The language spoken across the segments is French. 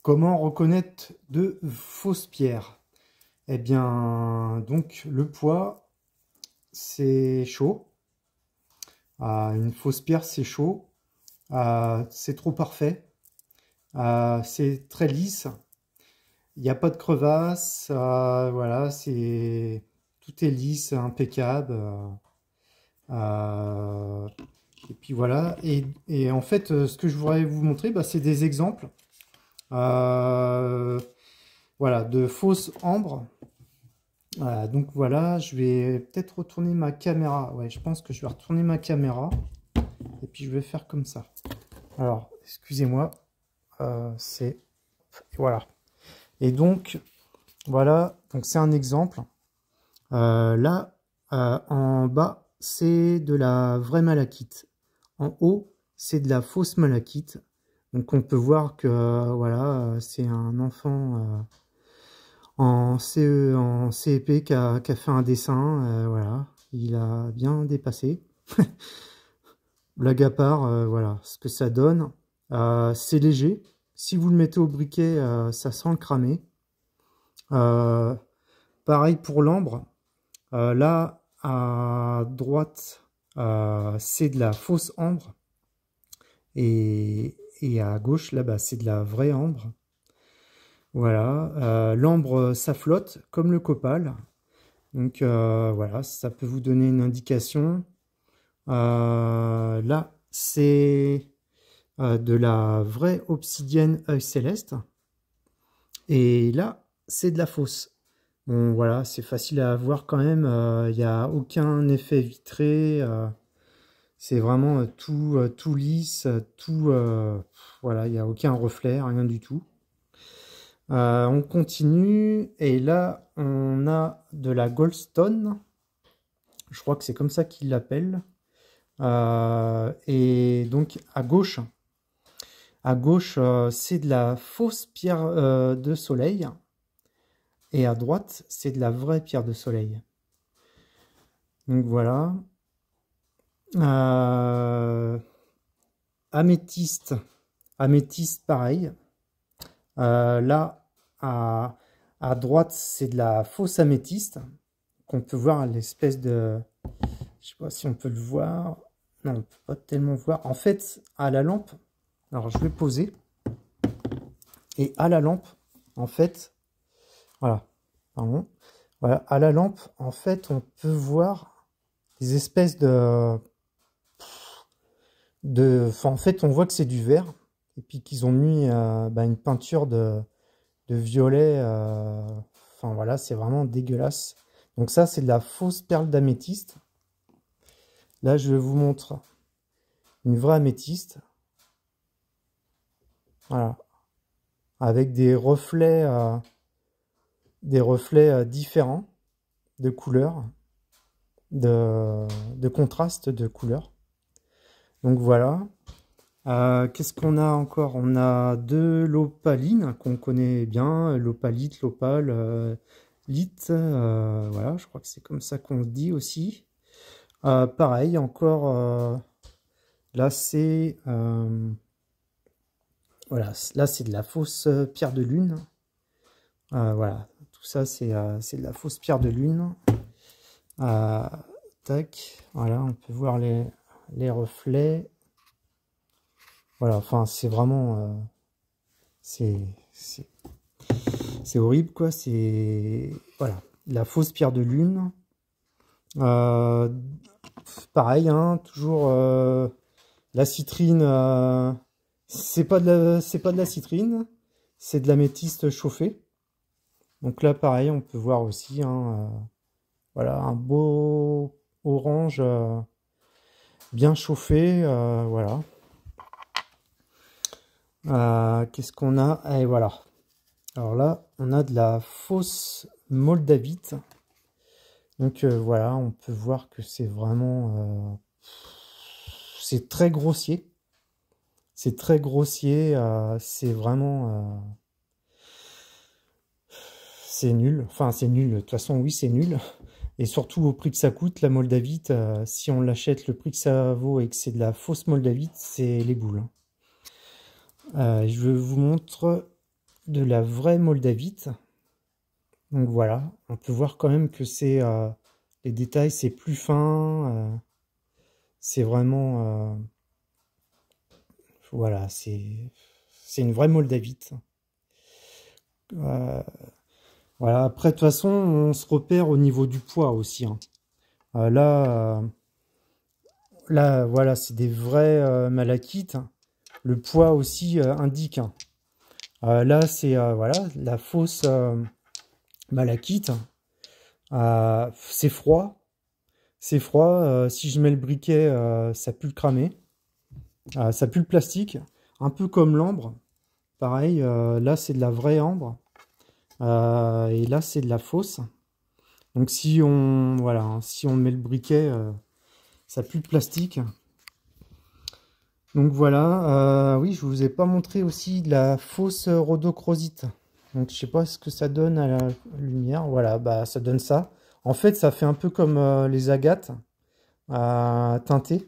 Comment reconnaître de fausses pierres? Eh bien, donc le poids, c'est chaud. Une fausse pierre, c'est chaud. C'est trop parfait. C'est très lisse. Il n'y a pas de crevasse. Voilà, tout est lisse, impeccable. Et puis voilà. Et en fait, ce que je voudrais vous montrer, c'est des exemples. Voilà, de fausses ambres. Donc voilà, je vais peut-être retourner ma caméra. Ouais, je pense que je vais retourner ma caméra. Et puis je vais faire comme ça. Alors, excusez-moi. C'est... Voilà. Et donc, voilà. Donc c'est un exemple. Là, en bas, c'est de la vraie malachite. En haut, c'est de la fausse malachite. Donc on peut voir que voilà, c'est un enfant en CE, en CEP qui a fait un dessin. Voilà, il a bien dépassé. Blague à part, voilà ce que ça donne. C'est léger. Si vous le mettez au briquet, ça sent le cramer. Pareil pour l'ambre. Là, à droite, c'est de la fausse ambre. Et à gauche, là-bas, c'est de la vraie ambre. Voilà. L'ambre, ça flotte comme le copal. Donc, voilà, ça peut vous donner une indication. Là, c'est de la vraie obsidienne œil céleste. Et là, c'est de la fausse. Bon, voilà, c'est facile à voir quand même. Il n'y a aucun effet vitré. C'est vraiment tout lisse, tout... voilà, il n'y a aucun reflet, rien du tout. On continue. Et là, on a de la goldstone. Je crois que c'est comme ça qu'ils l'appellent. Et donc, à gauche, c'est de la fausse pierre de soleil. Et à droite, c'est de la vraie pierre de soleil. Donc voilà. Améthyste. Améthyste, pareil. Là, à droite, c'est de la fausse améthyste. Qu'on peut voir l'espèce de... Je sais pas si on peut le voir. Non, on peut pas tellement voir. En fait, à la lampe... Alors, je vais poser. Et à la lampe, en fait... Voilà. Pardon. Voilà. À la lampe, en fait, on peut voir des espèces de... Enfin, en fait, on voit que c'est du vert. Et puis qu'ils ont mis une peinture de violet. Enfin, voilà, c'est vraiment dégueulasse. Donc ça, c'est de la fausse perle d'améthyste. Là, je vous montre une vraie améthyste. Voilà. Avec des reflets différents de couleurs, de contraste de couleurs. Donc voilà. Qu'est-ce qu'on a encore? On a de l'opaline qu'on connaît bien, l'opalite, l'opale, lite, voilà, je crois que c'est comme ça qu'on se dit aussi. Pareil, encore, là c'est voilà, là c'est de la fausse pierre de lune. Voilà, tout ça c'est de la fausse pierre de lune. Tac, voilà, on peut voir les reflets. Voilà, enfin c'est vraiment c'est horrible quoi, c'est voilà, la fausse pierre de lune. Pareil, hein, toujours la citrine, c'est pas de la citrine, c'est de l'améthyste chauffée. Donc là pareil, on peut voir aussi hein, voilà, un beau orange bien chauffé, voilà. Qu'est-ce qu'on a? Et voilà. Alors là, on a de la fausse moldavite. Donc voilà, on peut voir que c'est vraiment... c'est très grossier. C'est très grossier. C'est vraiment... c'est nul. Enfin, c'est nul. De toute façon, oui, c'est nul. Et surtout au prix que ça coûte, la moldavite, si on l'achète le prix que ça vaut et que c'est de la fausse moldavite, c'est les boules. Je vous montre de la vraie moldavite. Donc voilà, on peut voir quand même que c'est les détails, c'est plus fin. C'est vraiment voilà, c'est une vraie moldavite. Voilà, après de toute façon, on se repère au niveau du poids aussi, hein. Là, voilà, c'est des vrais malachites. Le poids aussi indique, hein. Là, c'est voilà, la fausse malachite. C'est froid. C'est froid. Si je mets le briquet, ça pue le cramer. Ça pue le plastique. Un peu comme l'ambre. Pareil, là, c'est de la vraie ambre. Et là, c'est de la fausse. Donc, si on, voilà, hein, si on met le briquet, ça pue le plastique. Donc voilà, oui, je vous ai pas montré aussi de la fausse rhodochrosite. Donc je sais pas ce que ça donne à la lumière. Voilà, bah ça donne ça. En fait, ça fait un peu comme les agates teintées,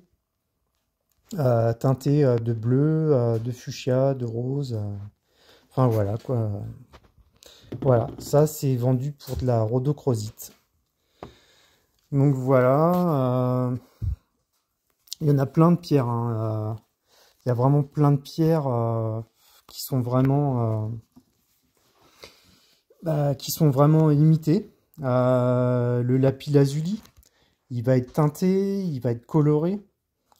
de bleu, de fuchsia, de rose. Enfin voilà quoi. Voilà, ça c'est vendu pour de la rhodochrosite. Donc voilà, il y en a plein de pierres, hein. Il y a vraiment plein de pierres qui sont vraiment imitées. Le lapis-lazuli, il va être teinté, il va être coloré.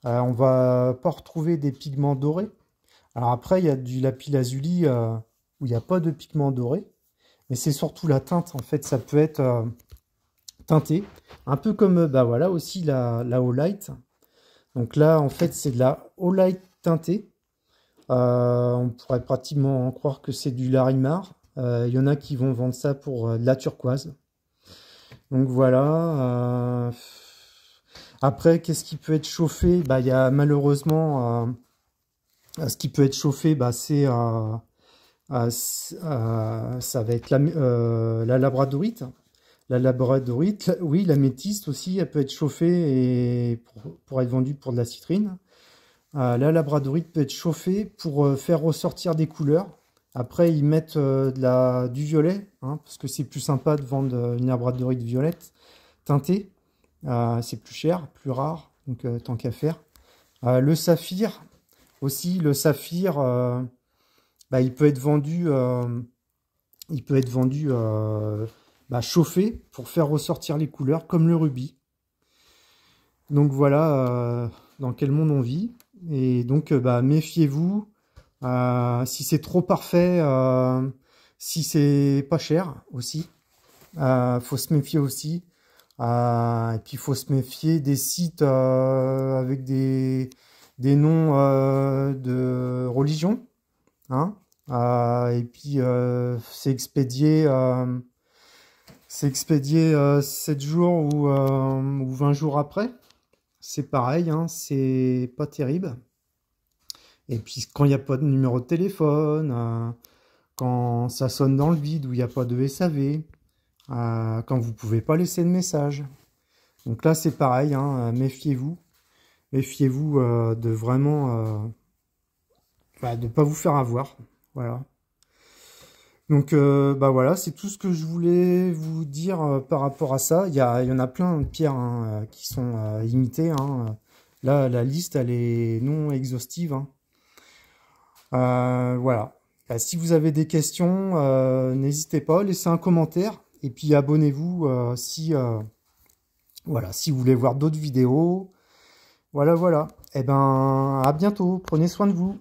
On va pas retrouver des pigments dorés. Alors après, il y a du lapis-lazuli où il n'y a pas de pigments dorés. Mais c'est surtout la teinte, en fait, ça peut être teinté. Un peu comme, bah voilà, aussi la Olight. Donc là, en fait, c'est de la Olight teintée. On pourrait pratiquement croire que c'est du Larimar. Il y en a qui vont vendre ça pour de la turquoise. Donc voilà. Après, qu'est-ce qui peut être chauffé? Bah, il y a malheureusement ce qui peut être chauffé, bah, c'est ça va être la labradorite. La labradorite, oui, la métiste aussi, elle peut être chauffée et pour être vendue pour de la citrine. La labradorite peut être chauffée pour faire ressortir des couleurs. Après, ils mettent du violet, hein, parce que c'est plus sympa de vendre une labradorite violette teintée. C'est plus cher, plus rare, donc tant qu'à faire. Le saphir, aussi, le saphir, bah, il peut être vendu, bah, chauffé pour faire ressortir les couleurs, comme le rubis. Donc voilà dans quel monde on vit. Et donc, bah, méfiez-vous. Si c'est trop parfait, si c'est pas cher aussi, faut se méfier aussi. Et puis, il faut se méfier des sites avec des noms de religion, hein. Et puis, c'est expédié 7 jours ou 20 jours après. C'est pareil, hein, c'est pas terrible. Et puis quand il n'y a pas de numéro de téléphone, quand ça sonne dans le vide où il n'y a pas de SAV, quand vous ne pouvez pas laisser de message. Donc là c'est pareil, hein, méfiez-vous. Méfiez-vous de vraiment de ne pas vous faire avoir. Voilà. Donc bah voilà, c'est tout ce que je voulais vous dire par rapport à ça. Il y en a plein de pierres, hein, qui sont imitées, hein. Là, la liste, elle est non exhaustive, hein. Voilà. Si vous avez des questions, n'hésitez pas, laissez un commentaire. Et puis abonnez-vous voilà, si vous voulez voir d'autres vidéos. Voilà, voilà. Eh ben, à bientôt. Prenez soin de vous.